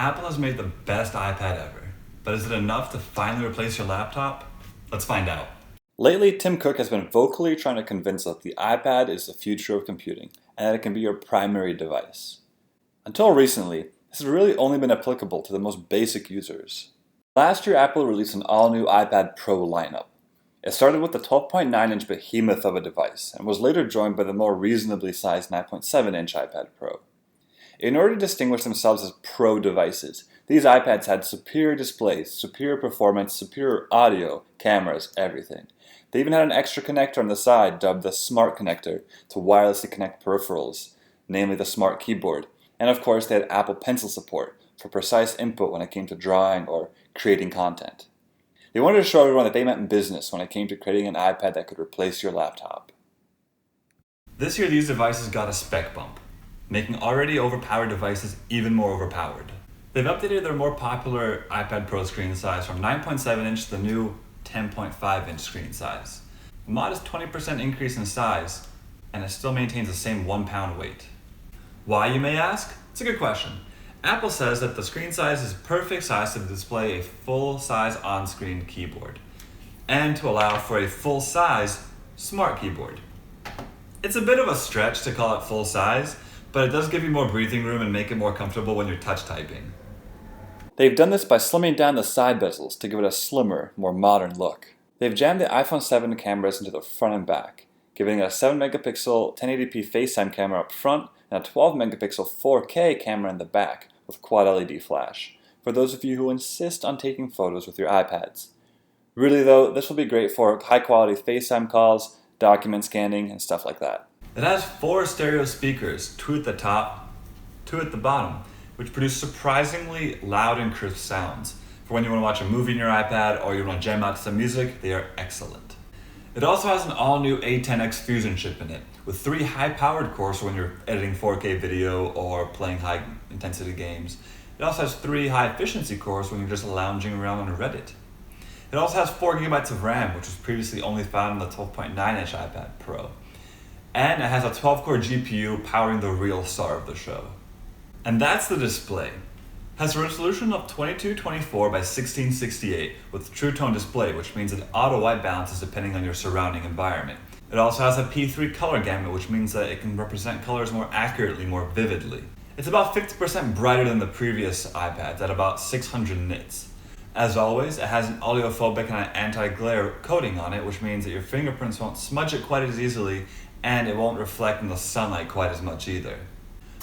Apple has made the best iPad ever, but is it enough to finally replace your laptop? Let's find out. Lately, Tim Cook has been vocally trying to convince us that the iPad is the future of computing and that it can be your primary device. Until recently, this has really only been applicable to the most basic users. Last year, Apple released an all-new iPad Pro lineup. It started with the 12.9-inch behemoth of a device and was later joined by the more reasonably sized 9.7-inch iPad Pro. In order to distinguish themselves as Pro devices, these iPads had superior displays, superior performance, superior audio, cameras, everything. They even had an extra connector on the side dubbed the Smart Connector to wirelessly connect peripherals, namely the Smart Keyboard. And of course, they had Apple Pencil support for precise input when it came to drawing or creating content. They wanted to show everyone that they meant business when it came to creating an iPad that could replace your laptop. This year, these devices got a spec bump, making already overpowered devices even more overpowered. They've updated their more popular iPad Pro screen size from 9.7-inch to the new 10.5-inch screen size. A modest 20% increase in size, and it still maintains the same 1-pound weight. Why, you may ask? It's a good question. Apple says that the screen size is perfect size to display a full-size on-screen keyboard, and to allow for a full-size smart keyboard. It's a bit of a stretch to call it full size, but it does give you more breathing room and make it more comfortable when you're touch typing. They've done this by slimming down the side bezels to give it a slimmer, more modern look. They've jammed the iPhone 7 cameras into the front and back, giving it a 7-megapixel 1080p Facetime camera up front and a 12-megapixel 4K camera in the back with quad LED flash, for those of you who insist on taking photos with your iPads. Really though, this will be great for high-quality FaceTime calls, document scanning, and stuff like that. It has 4 stereo speakers, 2 at the top, 2 at the bottom, which produce surprisingly loud and crisp sounds. For when you want to watch a movie on your iPad or you want to jam out to some music, they are excellent. It also has an all-new A10X Fusion chip in it, with 3 high-powered cores for when you're editing 4K video or playing high-intensity games. It also has 3 high-efficiency cores when you're just lounging around on Reddit. It also has 4 GB of RAM, which was previously only found in the 12.9-inch iPad Pro. And it has a 12-core GPU powering the real star of the show. And that's the display. It has a resolution of 2224 by 1668 with True Tone display, which means it auto-white balances depending on your surrounding environment. It also has a P3 color gamut, which means that it can represent colors more accurately, more vividly. It's about 50% brighter than the previous iPads at about 600 nits. As always, it has an audiophobic and an anti-glare coating on it, which means that your fingerprints won't smudge it quite as easily and it won't reflect in the sunlight quite as much either.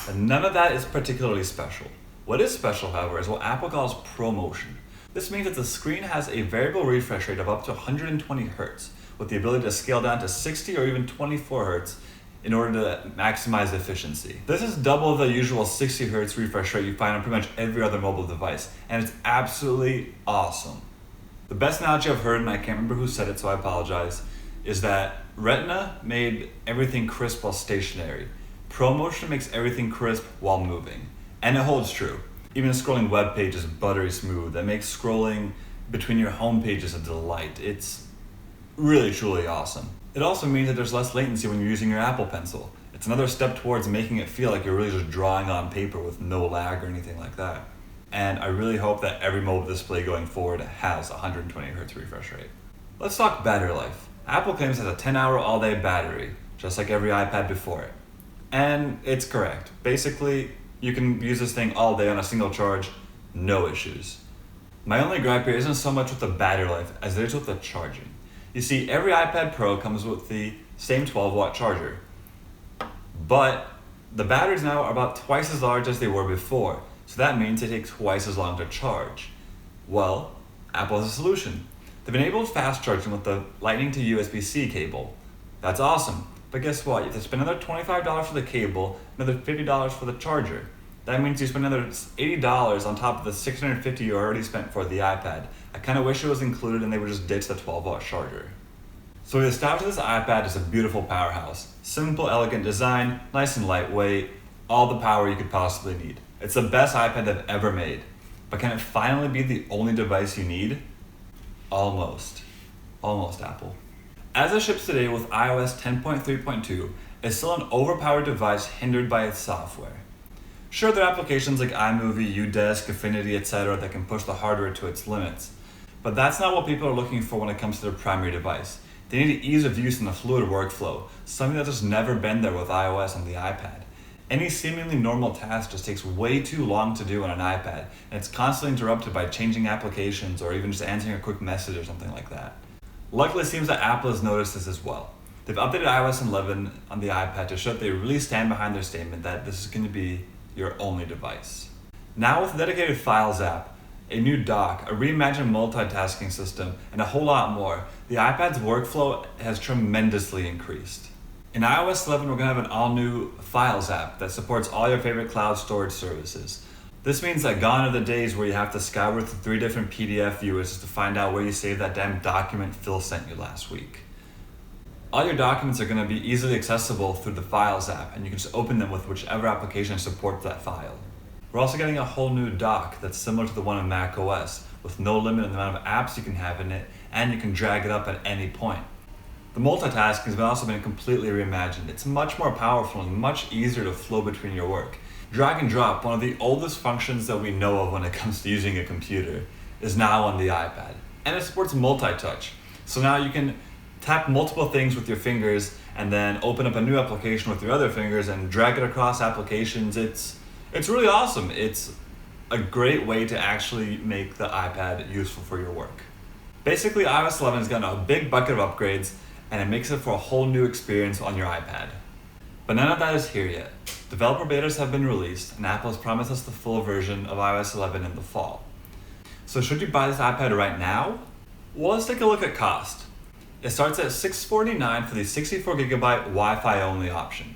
But none of that is particularly special. What is special, however, is what Apple calls ProMotion. This means that the screen has a variable refresh rate of up to 120 Hz, with the ability to scale down to 60 or even 24 Hz in order to maximize efficiency. This is double the usual 60 Hz refresh rate you find on pretty much every other mobile device, and it's absolutely awesome. The best analogy I've heard, and I can't remember who said it, so I apologize, is that Retina made everything crisp while stationary. ProMotion makes everything crisp while moving. And it holds true. Even scrolling web pages is buttery smooth. That makes scrolling between your home pages a delight. It's really, truly awesome. It also means that there's less latency when you're using your Apple Pencil. It's another step towards making it feel like you're really just drawing on paper with no lag or anything like that. And I really hope that every mobile display going forward has 120 Hz refresh rate. Let's talk battery life. Apple claims it has a 10-hour all-day battery, just like every iPad before it. And it's correct. Basically, you can use this thing all day on a single charge, no issues. My only gripe here isn't so much with the battery life as it is with the charging. You see, every iPad Pro comes with the same 12-watt charger, but the batteries now are about twice as large as they were before, so that means they take twice as long to charge. Well, Apple has a solution. They've enabled fast charging with the Lightning to USB-C cable. That's awesome, but guess what? You have to spend another $25 for the cable, another $50 for the charger. That means you spend another $80 on top of the $650 you already spent for the iPad. I kind of wish it was included and they would just ditch the 12-watt charger. So we established this iPad is a beautiful powerhouse. Simple, elegant design, nice and lightweight, all the power you could possibly need. It's the best iPad they've ever made. But can it finally be the only device you need? Almost. Almost, Apple. As it ships today with iOS 10.3.2, it's still an overpowered device hindered by its software. Sure, there are applications like iMovie, Udesk, Affinity, etc. that can push the hardware to its limits, but that's not what people are looking for when it comes to their primary device. They need ease of use and a fluid workflow, something that's just never been there with iOS on the iPad. Any seemingly normal task just takes way too long to do on an iPad, and it's constantly interrupted by changing applications or even just answering a quick message or something like that. Luckily, it seems that Apple has noticed this as well. They've updated iOS 11 on the iPad to show that they really stand behind their statement that this is going to be your only device. Now with a dedicated Files app, a new dock, a reimagined multitasking system, and a whole lot more, the iPad's workflow has tremendously increased. In iOS 11, we're going to have an all-new Files app that supports all your favorite cloud storage services. This means that gone are the days where you have to scour through 3 different PDF viewers just to find out where you saved that damn document Phil sent you last week. All your documents are going to be easily accessible through the Files app, and you can just open them with whichever application supports that file. We're also getting a whole new dock that's similar to the one in macOS, with no limit on the amount of apps you can have in it, and you can drag it up at any point. The multitasking has also been completely reimagined. It's much more powerful and much easier to flow between your work. Drag and drop, one of the oldest functions that we know of when it comes to using a computer, is now on the iPad. And it supports multi-touch. So now you can tap multiple things with your fingers and then open up a new application with your other fingers and drag it across applications. It's really awesome. It's a great way to actually make the iPad useful for your work. Basically, iOS 11 has gotten a big bucket of upgrades, and it makes it for a whole new experience on your iPad. But none of that is here yet. Developer betas have been released, and Apple has promised us the full version of iOS 11 in the fall. So should you buy this iPad right now? Well, let's take a look at cost. It starts at $649 for the 64GB Wi-Fi only option.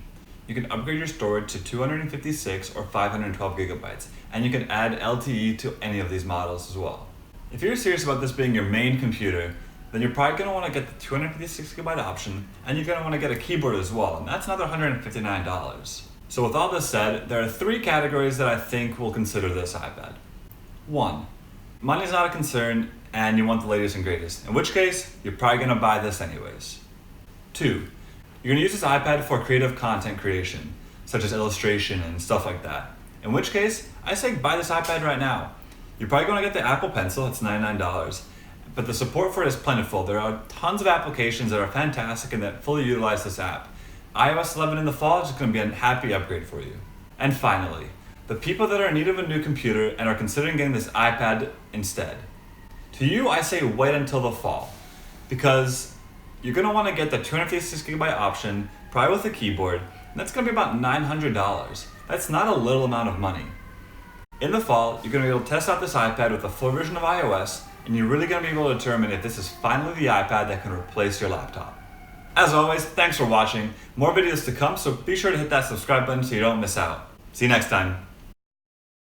You can upgrade your storage to 256 or 512 gigabytes, and you can add LTE to any of these models as well. If you're serious about this being your main computer, then you're probably going to want to get the 256GB option, and you're going to want to get a keyboard as well, and that's another $159. So with all this said, there are 3 categories that I think will consider this iPad. 1. Money's not a concern, and you want the latest and greatest, in which case, you're probably going to buy this anyways. 2. You're going to use this iPad for creative content creation, such as illustration and stuff like that, in which case, I say buy this iPad right now. You're probably going to get the Apple Pencil, it's $99, but the support for it is plentiful. There are tons of applications that are fantastic and that fully utilize this app. iOS 11 in the fall is just going to be a happy upgrade for you. And finally, the people that are in need of a new computer and are considering getting this iPad instead. To you, I say wait until the fall, because you're going to want to get the 256GB option, probably with a keyboard, and that's going to be about $900. That's not a little amount of money. In the fall, you're going to be able to test out this iPad with a full version of iOS, and you're really going to be able to determine if this is finally the iPad that can replace your laptop. As always, thanks for watching. More videos to come, so be sure to hit that subscribe button so you don't miss out. See you next time.